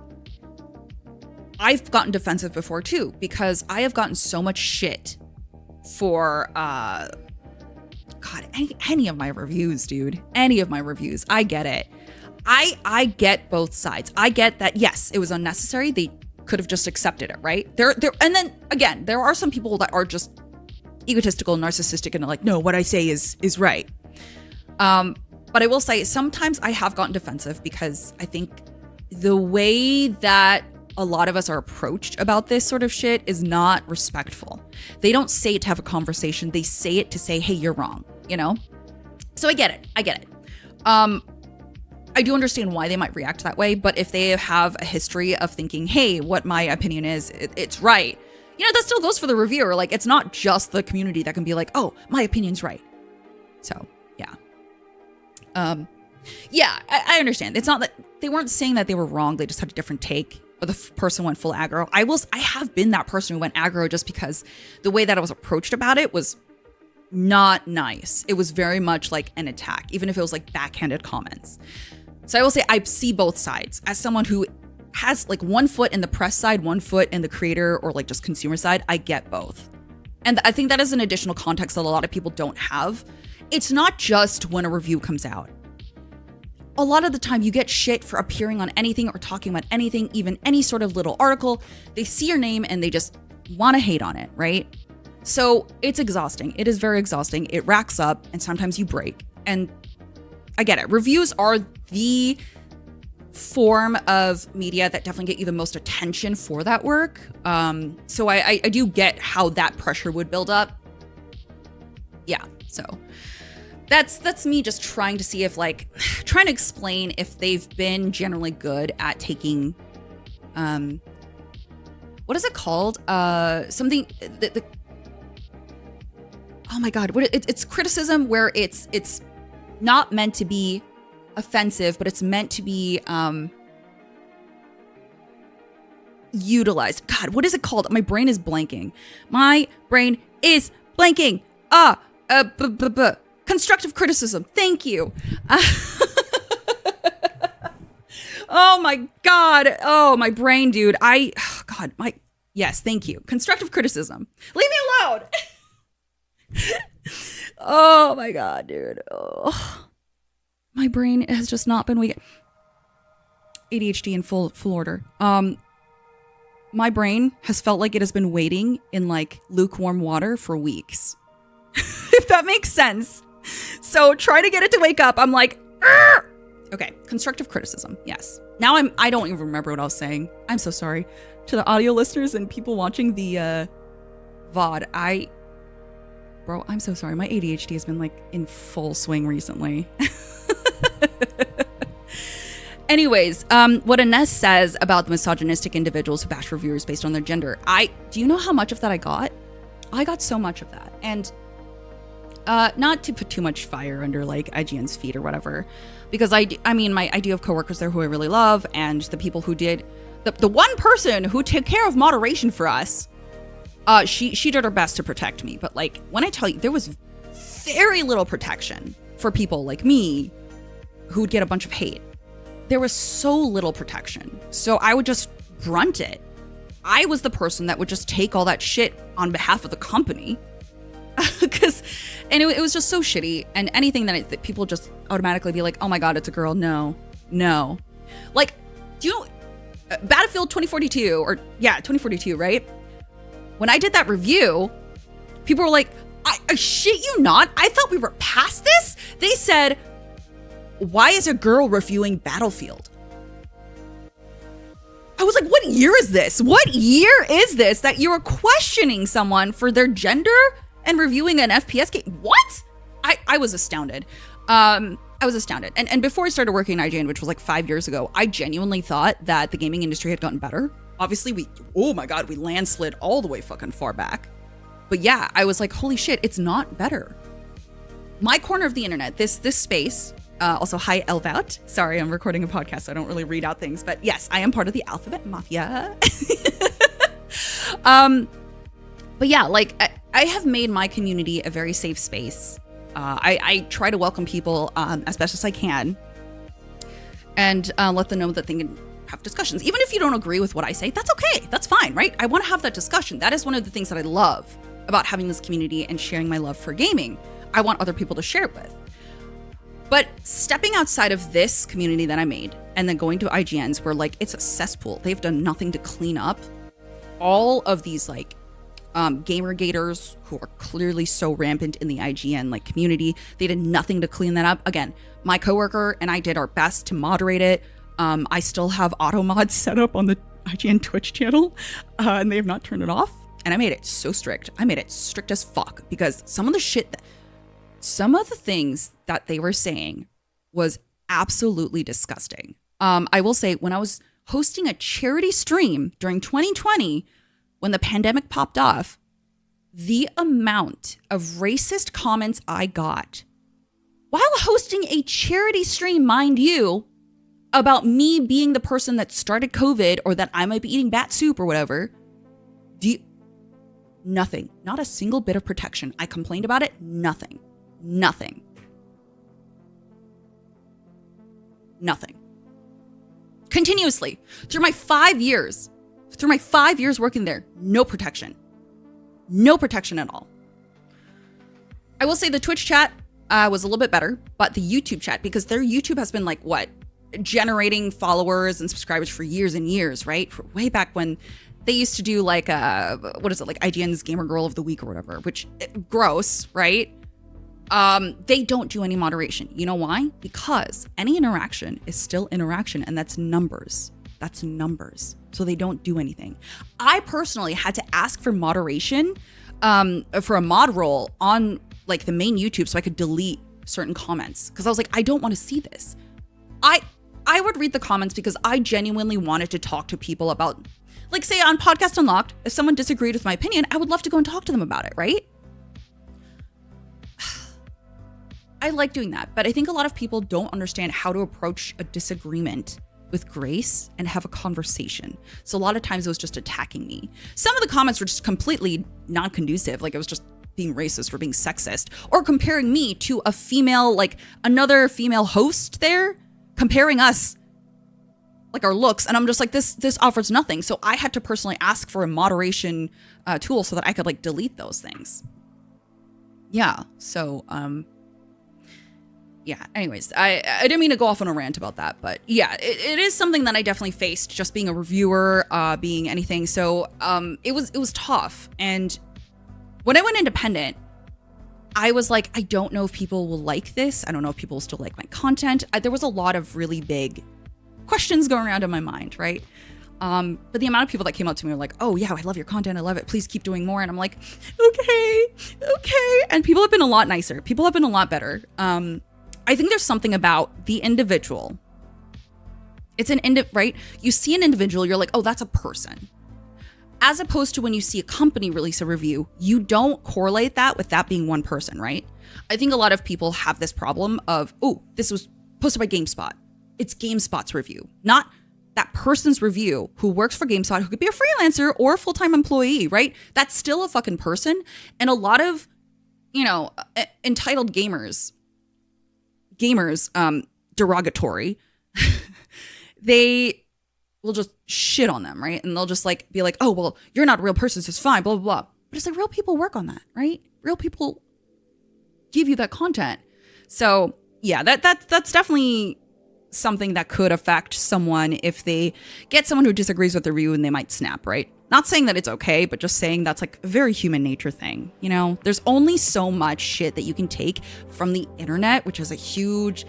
Speaker 1: I've gotten defensive before too, because I have gotten so much shit for any of my reviews, dude. Any of my reviews. I get it. I get both sides. I get that, yes, it was unnecessary. They could have just accepted it, right? And then again, there are some people that are just egotistical, narcissistic, and like, no, what I say is right. But I will say sometimes I have gotten defensive because I think the way that a lot of us are approached about this sort of shit is not respectful. They don't say it to have a conversation. They say it to say, hey, you're wrong, you know? So I get it. I do understand why they might react that way, but if they have a history of thinking, hey, what my opinion is, it's right, you know, that still goes for the reviewer. Like, it's not just the community that can be like, oh, my opinion's right. So, yeah. I understand. It's not that they weren't saying that they were wrong. They just had a different take. Or the person went full aggro. I have been that person who went aggro just because the way that I was approached about it was not nice. It was very much like an attack, even if it was like backhanded comments. So I will say I see both sides. As someone who has like one foot in the press side, one foot in the creator or like just consumer side, I get both. And I think that is an additional context that a lot of people don't have. It's not just when a review comes out. A lot of the time you get shit for appearing on anything or talking about anything, even any sort of little article. They see your name and they just want to hate on it, right? So it's exhausting. It is very exhausting. It racks up and sometimes you break. And I get it. Reviews are the form of media that definitely get you the most attention for that work. So I do get how that pressure would build up. Yeah, so that's me just trying to see if trying to explain if they've been generally good at taking, what is it called? Something that oh my God, it's criticism where it's not meant to be offensive, but it's meant to be utilized. God, what is it called? My brain is blanking. Constructive criticism. Thank you. Oh my God. Oh, my brain, dude. Yes, thank you. Constructive criticism. Leave me alone. Oh my God, dude. Oh. My brain has just not been weak. ADHD in full order. My brain has felt like it has been waiting in lukewarm water for weeks. If that makes sense. So try to get it to wake up. I'm like, argh! Okay, constructive criticism. Yes. Now I don't even remember what I was saying. I'm so sorry to the audio listeners and people watching the VOD. Bro, I'm so sorry. My ADHD has been in full swing recently. Anyways, what Ines says about the misogynistic individuals who bash reviewers based on their gender. Do you know how much of that I got? I got so much of that. And not to put too much fire under IGN's feet or whatever, because I do have coworkers there who I really love, and the people who did, the one person who took care of moderation for us, she did her best to protect me. But when I tell you, there was very little protection for people like me who'd get a bunch of hate. There was so little protection. So I would just brunt it. I was the person that would just take all that shit on behalf of the company. And it was just so shitty. And anything that people just automatically be like, oh my God, it's a girl. No. Do you know Battlefield 2042, right? When I did that review, people were like, I shit you not. I thought we were past this. They said, why is a girl reviewing Battlefield? I was like, what year is this? What year is this that you're questioning someone for their gender and reviewing an FPS game? What? I was astounded. I was astounded. And before I started working at IGN, which was 5 years ago, I genuinely thought that the gaming industry had gotten better. Obviously, we landslid all the way fucking far back. But yeah, I was like, holy shit, it's not better. My corner of the internet, this space, also hi Elvout. Sorry, I'm recording a podcast, so I don't really read out things. But yes, I am part of the Alphabet Mafia. But yeah, like I have made my community a very safe space. I try to welcome people as best as I can and let them know that they can have discussions. Even if you don't agree with what I say, that's okay. That's fine, right? I want to have that discussion. That is one of the things that I love about having this community and sharing my love for gaming. I want other people to share it with. But stepping outside of this community that I made and then going to IGNs where like it's a cesspool. They've done nothing to clean up all of these like gamer gators who are clearly so rampant in the IGN like community. They did nothing to clean that up. Again, my coworker and I did our best to moderate it. I still have auto mods set up on the IGN Twitch channel and they have not turned it off. And I made it so strict. I made it strict as fuck because some of the things that they were saying was absolutely disgusting. I will say when I was hosting a charity stream during 2020, when the pandemic popped off, the amount of racist comments I got while hosting a charity stream, mind you, about me being the person that started COVID or that I might be eating bat soup or whatever, nothing, not a single bit of protection. I complained about it, nothing. Continuously through my 5 years working there, no protection at all. I will say the Twitch chat was a little bit better, but the YouTube chat, because their YouTube has been like generating followers and subscribers for years and years, right? For way back when they used to do like like IGN's Gamer Girl of the Week or whatever, which gross, right? They don't do any moderation. You know why? Because any interaction is still interaction, and that's numbers. So they don't do anything. I personally had to ask for moderation for a mod role on like the main YouTube so I could delete certain comments because I was like, I don't want to see this. I would read the comments because I genuinely wanted to talk to people about, like, say on Podcast Unlocked, if someone disagreed with my opinion, I would love to go and talk to them about it, right? I like doing that, but I think a lot of people don't understand how to approach a disagreement with grace and have a conversation. So a lot of times it was just attacking me. Some of the comments were just completely non-conducive, like it was just being racist or being sexist or comparing me to a female, like another female host there, comparing us, like our looks. And I'm just like, this offers nothing. So I had to personally ask for a moderation tool so that I could like delete those things. Yeah. So, yeah, anyways, I didn't mean to go off on a rant about that, but yeah, it is something that I definitely faced just being a reviewer, being anything. So it was tough. And when I went independent, I was like, I don't know if people will like this. I don't know if people will still like my content. There was a lot of really big questions going around in my mind, right? But the amount of people that came up to me were like, oh yeah, I love your content. I love it. Please keep doing more. And I'm like, okay. And people have been a lot nicer. People have been a lot better. I think there's something about the individual. It's right? You see an individual, you're like, oh, that's a person. As opposed to when you see a company release a review, you don't correlate that with that being one person, right? I think a lot of people have this problem of, oh, this was posted by GameSpot. It's GameSpot's review, not that person's review who works for GameSpot, who could be a freelancer or a full-time employee, right? That's still a fucking person. And a lot of, entitled gamers, derogatory, they will just shit on them, right? And they'll just like be like, oh, well, you're not a real person, so it's fine, blah, blah, blah. But it's like real people work on that, right? Real people give you that content. So yeah, that's definitely something that could affect someone if they get someone who disagrees with the review and they might snap, right? Not saying that it's okay, but just saying that's like a very human nature thing. There's only so much shit that you can take from the internet, which is a huge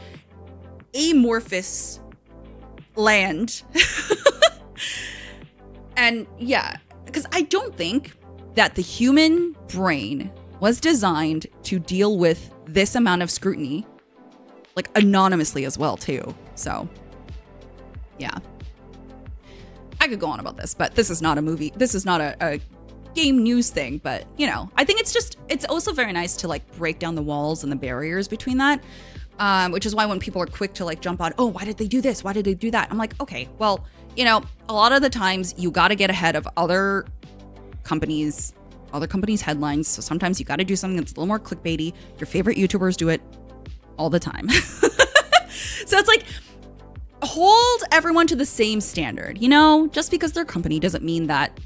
Speaker 1: amorphous land. And yeah, because I don't think that the human brain was designed to deal with this amount of scrutiny, like anonymously as well too. So yeah, I could go on about this, but this is not a movie. This is not a game news thing, but you know, I think it's also very nice to like break down the walls and the barriers between that. Which is why when people are quick to like jump on, oh, why did they do this? Why did they do that? I'm like, okay, well, you know, a lot of the times you got to get ahead of other companies' headlines. So sometimes you got to do something that's a little more clickbaity. Your favorite YouTubers do it all the time. So it's like, hold everyone to the same standard. You know, just because they're a company doesn't mean that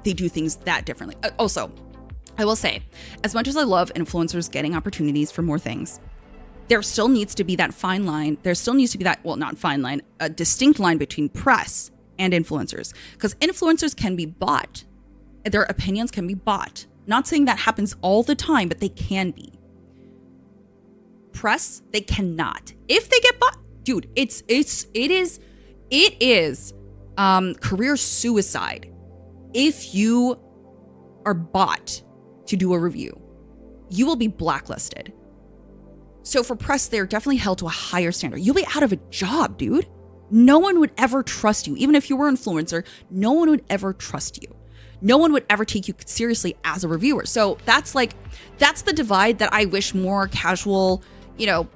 Speaker 1: they do things that differently. Also, I will say, as much as I love influencers getting opportunities for more things, there still needs to be that fine line. There still needs to be that, well, not fine line, a distinct line between press and influencers. Because influencers can be bought. Their opinions can be bought. Not saying that happens all the time, but they can be. Press, they cannot. If they get bought, dude, it is career suicide if you are bought to do a review. You will be blacklisted. So for press, they're definitely held to a higher standard. You'll be out of a job, dude. No one would ever trust you. Even if you were an influencer, no one would ever trust you. No one would ever take you seriously as a reviewer. So that's the divide that I wish more casual, you know,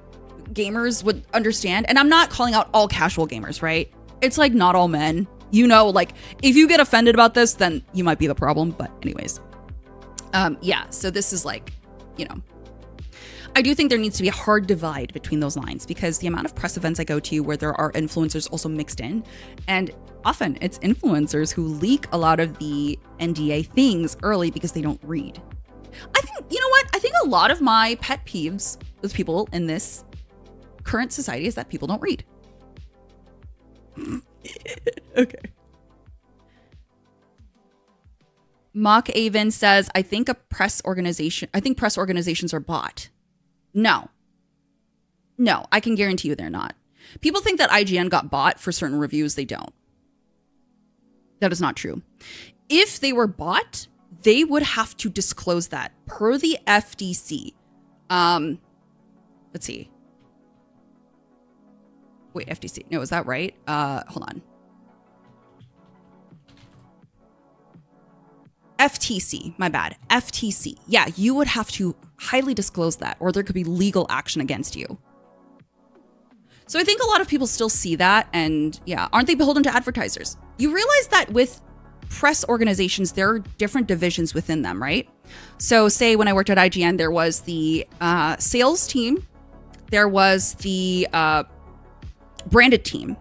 Speaker 1: gamers would understand. And I'm not calling out all casual gamers, right? It's like not all men. You know, like if you get offended about this, then you might be the problem. But anyways, yeah. So this is like, you know, I do think there needs to be a hard divide between those lines because the amount of press events I go to where there are influencers also mixed in, and often it's influencers who leak a lot of the NDA things early because they don't read. I think, you know what? I think a lot of my pet peeves with people in this current society is that people don't read. Okay. Mock Avon says, I think press organizations are bought. No, I can guarantee you they're not. People think that IGN got bought for certain reviews. They don't. That is not true. If they were bought, they would have to disclose that per the FTC. Let's see. Wait, FTC. No, is that right? Hold on. FTC, my bad. FTC. Yeah, you would have to highly disclose that or there could be legal action against you. So I think a lot of people still see that and yeah, aren't they beholden to advertisers? You realize that with press organizations, there are different divisions within them, right? So say when I worked at IGN, there was the sales team, there was the branded team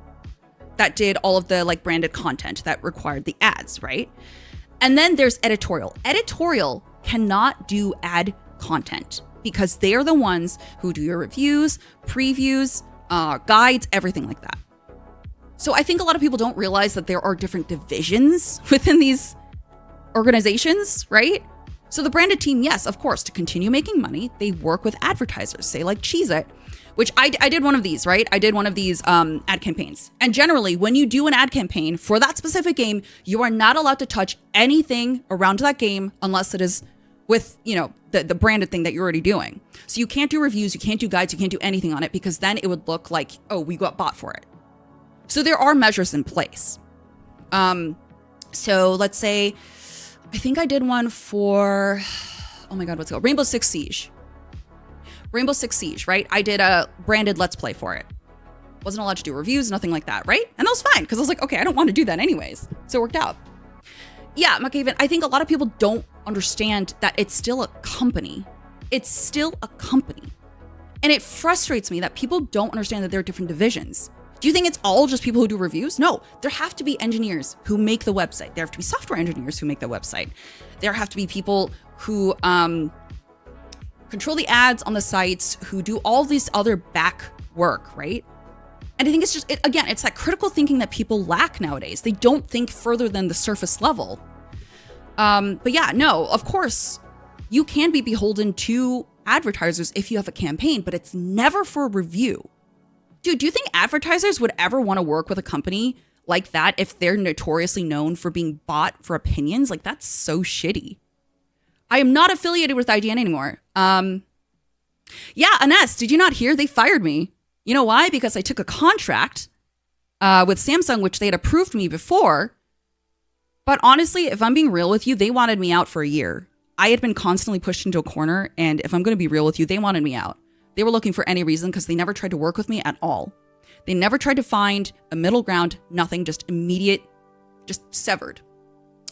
Speaker 1: that did all of the like branded content that required the ads, right? And then there's editorial. Editorial cannot do ad content because they are the ones who do your reviews, previews, guides, everything like that. So I think a lot of people don't realize that there are different divisions within these organizations, right? So the branded team, yes, of course, to continue making money, they work with advertisers, say like Cheez-It, which I did one of these, right? I did one of these ad campaigns. And generally, when you do an ad campaign for that specific game, you are not allowed to touch anything around that game unless it is with, you know, the branded thing that you're already doing. So you can't do reviews, you can't do guides, you can't do anything on it because then it would look like, oh, we got bought for it. So there are measures in place. So let's say, I think I did one for, oh my God, what's it called? Rainbow Six Siege, right? I did a branded Let's Play for it. Wasn't allowed to do reviews, nothing like that, right? And that was fine because I was like, okay, I don't want to do that anyways. So it worked out. Yeah, McAven, I think a lot of people don't understand that it's still a company. It's still a company. And it frustrates me that people don't understand that there are different divisions. Do you think it's all just people who do reviews? No, there have to be engineers who make the website. There have to be software engineers who make the website. There have to be people who control the ads on the sites, who do all this other back work, right? And I think it's just, again, it's that critical thinking that people lack nowadays. They don't think further than the surface level. But yeah, no, of course, you can be beholden to advertisers if you have a campaign, but it's never for a review. Dude, do you think advertisers would ever want to work with a company like that if they're notoriously known for being bought for opinions? Like, that's so shitty. I am not affiliated with IGN anymore. Yeah, Ines, did you not hear? They fired me. You know why? Because I took a contract with Samsung, which they had approved me before.
Speaker 2: But honestly, if I'm being real with you, they wanted me out for a year. I had been constantly pushed into a corner, and if I'm going to be real with you, they wanted me out. They were looking for any reason because they never tried to work with me at all. They never tried to find a middle ground, nothing, just immediate, just severed.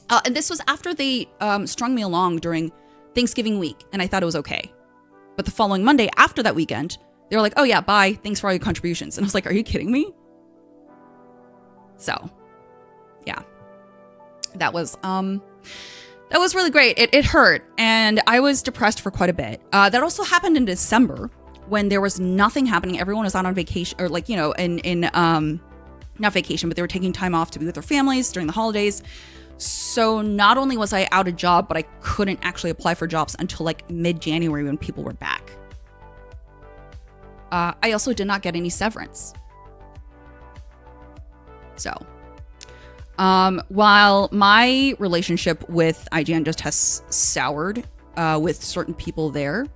Speaker 2: And this was after they strung me along during Thanksgiving week, and I thought it was okay. But the following Monday after that weekend, they were like, oh yeah, bye, thanks for all your contributions. And I was like, are you kidding me? So, yeah. That was really great. It hurt, and I was depressed for quite a bit. That also happened in December when there was nothing happening. Everyone was out on vacation, or not vacation, but they were taking time off to be with their families during the holidays. So not only was I out of job, but I couldn't actually apply for jobs until like mid-January when people were back. I also did not get any severance. So, while my relationship with IGN just has soured with certain people there,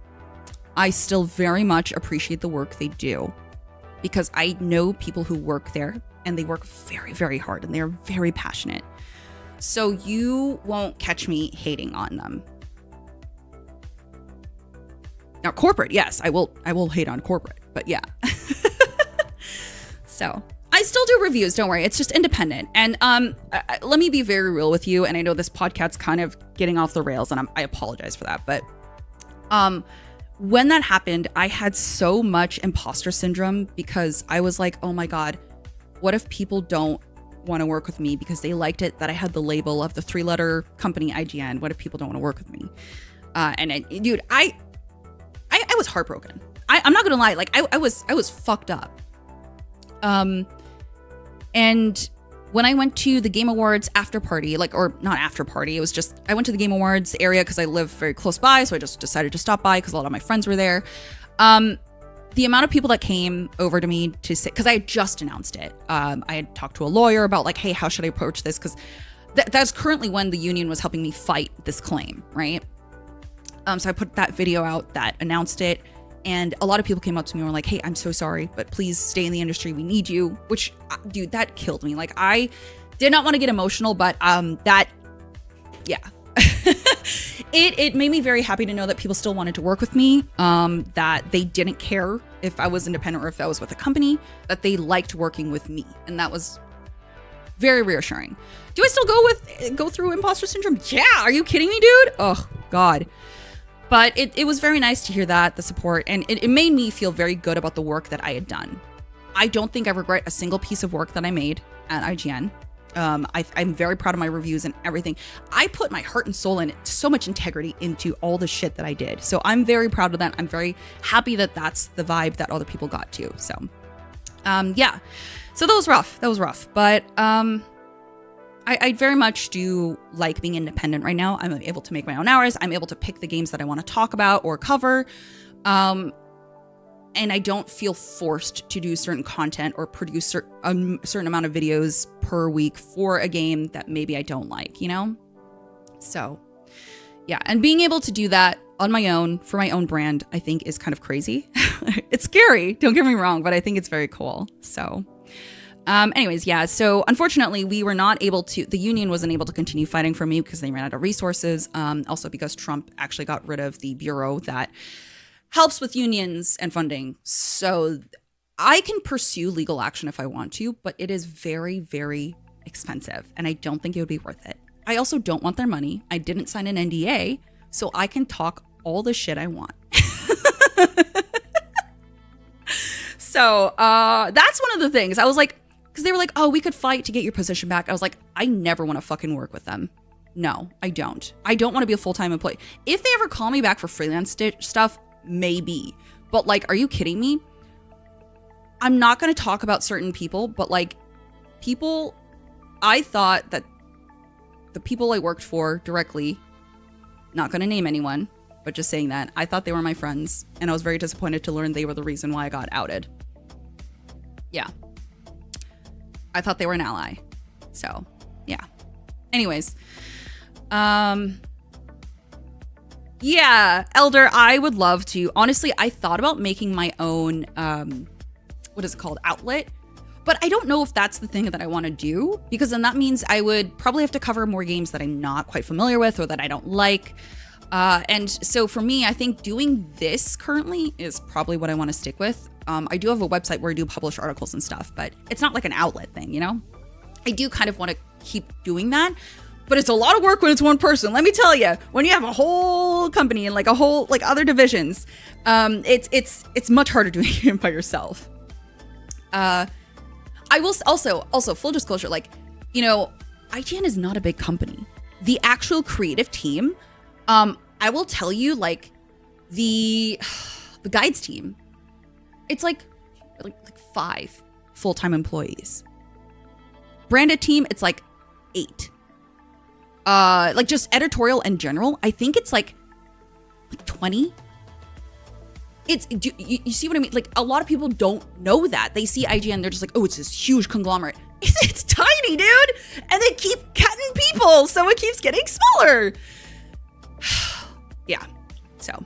Speaker 2: I still very much appreciate the work they do, because I know people who work there and they work very, very hard and they're very passionate. So you won't catch me hating on them. Now, corporate, yes, I will hate on corporate, but yeah. So I still do reviews, don't worry. It's just independent. And let me be very real with you. And I know this podcast's kind of getting off the rails, and I apologize for that. But when that happened, I had so much imposter syndrome, because I was like, oh my God, what if people don't want to work with me because they liked it that I had the label of the 3-letter company IGN? What if people don't want to work with me? Dude, I was heartbroken. I'm not gonna lie, like I was fucked up. And when I went to the Game Awards after party, or not after party, it was just, I went to the Game Awards area because I live very close by. So I just decided to stop by because a lot of my friends were there. The amount of people that came over to me to say, because I had just announced it. I had talked to a lawyer about like, hey, how should I approach this? Because that's currently when the union was helping me fight this claim, right? So I put that video out that announced it. And a lot of people came up to me and were like, hey, I'm so sorry, but please stay in the industry. We need you. Which, dude, that killed me. Like, I did not want to get emotional, but yeah. It made me very happy to know that people still wanted to work with me, that they didn't care if I was independent or if I was with a company, that they liked working with me. And that was very reassuring. Do I still go through imposter syndrome? Yeah. Are you kidding me, dude? Oh, God. But it was very nice to hear that, the support, and it made me feel very good about the work that I had done. I don't think I regret a single piece of work that I made at IGN. I'm very proud of my reviews and everything. I put my heart and soul in it, so much integrity into all the shit that I did. So I'm very proud of that. I'm very happy that that's the vibe that other people got to. So, yeah. So that was rough. But I very much do like being independent right now. I'm able to make my own hours. I'm able to pick the games that I want to talk about or cover. And I don't feel forced to do certain content or produce a certain amount of videos per week for a game that maybe I don't like, you know? So, yeah. And being able to do that on my own for my own brand, I think is kind of crazy. It's scary, don't get me wrong, but I think it's very cool. So, anyways, yeah. So unfortunately, we were not able to, the union wasn't able to continue fighting for me because they ran out of resources. Also because Trump actually got rid of the bureau that helps with unions and funding. So I can pursue legal action if I want to, but it is very, very expensive. And I don't think it would be worth it. I also don't want their money. I didn't sign an NDA, so I can talk all the shit I want. So that's one of the things. I was like, because they were like, oh, we could fight to get your position back. I was like, I never want to fucking work with them. No, I don't. I don't want to be a full-time employee. If they ever call me back for freelance stuff, maybe. But like, are you kidding me? I'm not going to talk about certain people, but like people, I thought that the people I worked for directly, not going to name anyone, but just saying that, I thought they were my friends. And I was very disappointed to learn they were the reason why I got outed. Yeah. I thought they were an ally. So, yeah. Anyways. Yeah, Elder, I would love to. Honestly, I thought about making my own, what is it called? Outlet. But I don't know if that's the thing that I want to do, because then that means I would probably have to cover more games that I'm not quite familiar with or that I don't like. And so for me, I think doing this currently is probably what I want to stick with. I do have a website where I do publish articles and stuff, but it's not like an outlet thing, you know? I do kind of want to keep doing that, but it's a lot of work when it's one person. Let me tell you, when you have a whole company and like a whole, like other divisions, it's much harder doing it by yourself. I will also full disclosure, like, you know, IGN is not a big company. The actual creative team, I will tell you, like the guides team, it's like 5 full-time employees. Branded team, it's like 8. Like just editorial in general, I think it's like 20. You see what I mean? Like a lot of people don't know that. They see IGN, they're just like, oh, it's this huge conglomerate. It's tiny, dude. And they keep cutting people, so it keeps getting smaller. Yeah, so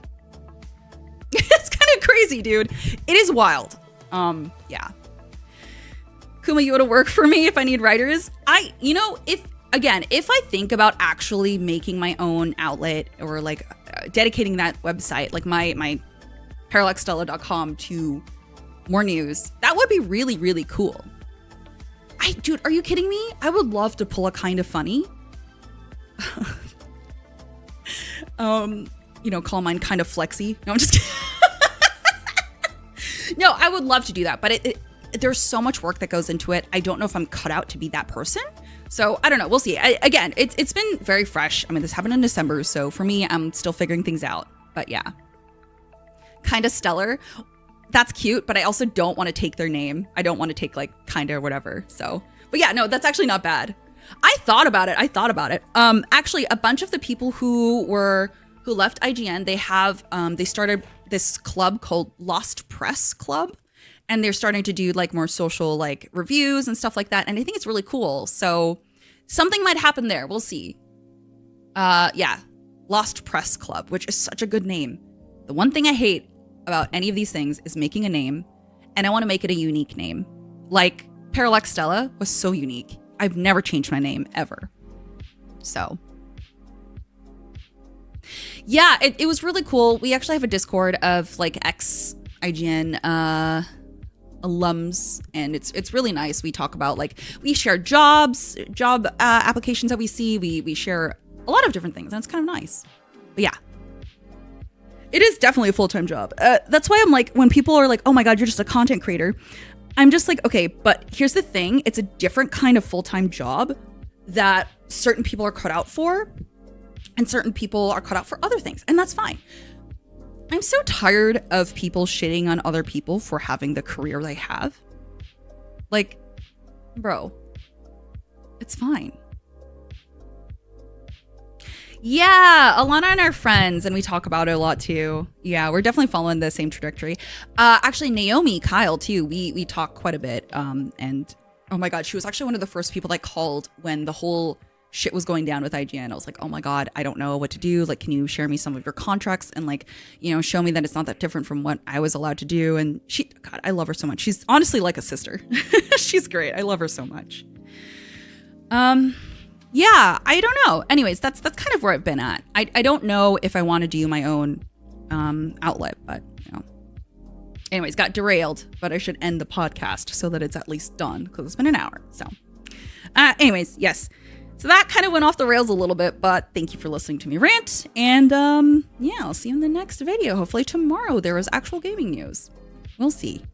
Speaker 2: it's kind of crazy, dude. It is wild. Yeah. Kuma, you would have worked for me if I need writers. If I think about actually making my own outlet or like dedicating that website, like my ParallaxStella.com to more news, that would be really, really cool. Dude, are you kidding me? I would love to pull a Kind of Funny. Call mine Kind of Flexy. No, I'm just kidding. No, I would love to do that, but there's so much work that goes into it. I don't know if I'm cut out to be that person. So I don't know. We'll see. Again, it's been very fresh. I mean, this happened in December, so for me, I'm still figuring things out. But yeah. Kind of Stellar. That's cute, but I also don't want to take their name. I don't want to take like kinda or whatever. So, but yeah, no, that's actually not bad. I thought about it. Actually, a bunch of the people who left IGN, they started this club called Lost Press Club, and they're starting to do like more social like reviews and stuff like that. And I think it's really cool. So something might happen there. We'll see. Yeah, Lost Press Club, which is such a good name. The one thing I hate about any of these things is making a name, and I want to make it a unique name. Like ParallaxStella was so unique. I've never changed my name ever. So yeah, it was really cool. We actually have a Discord of like ex-IGN alums, and it's really nice. We talk about like, we share job applications that we see. We share a lot of different things, and it's kind of nice. But yeah. It is definitely a full-time job. That's why I'm like, when people are like, oh my God, you're just a content creator. I'm just like, okay, but here's the thing. It's a different kind of full-time job that certain people are cut out for, and certain people are cut out for other things. And that's fine. I'm so tired of people shitting on other people for having the career they have. Like, bro, it's fine. Yeah, Alana and our friends, and we talk about it a lot too. Yeah, we're definitely following the same trajectory. Actually, Naomi, Kyle too, we talk quite a bit. And oh my God, she was actually one of the first people that called when the whole shit was going down with IGN. I was like, oh my God, I don't know what to do. Like, can you share me some of your contracts and like, show me that it's not that different from what I was allowed to do? And God, I love her so much. She's honestly like a sister. She's great. I love her so much. Yeah, I don't know. Anyways, that's kind of where I've been at. I don't know if I want to do my own outlet, but anyways, got derailed, but I should end the podcast so that it's at least done because it's been an hour. So anyways, yes. So that kind of went off the rails a little bit, but thank you for listening to me rant. And yeah, I'll see you in the next video. Hopefully tomorrow there is actual gaming news. We'll see.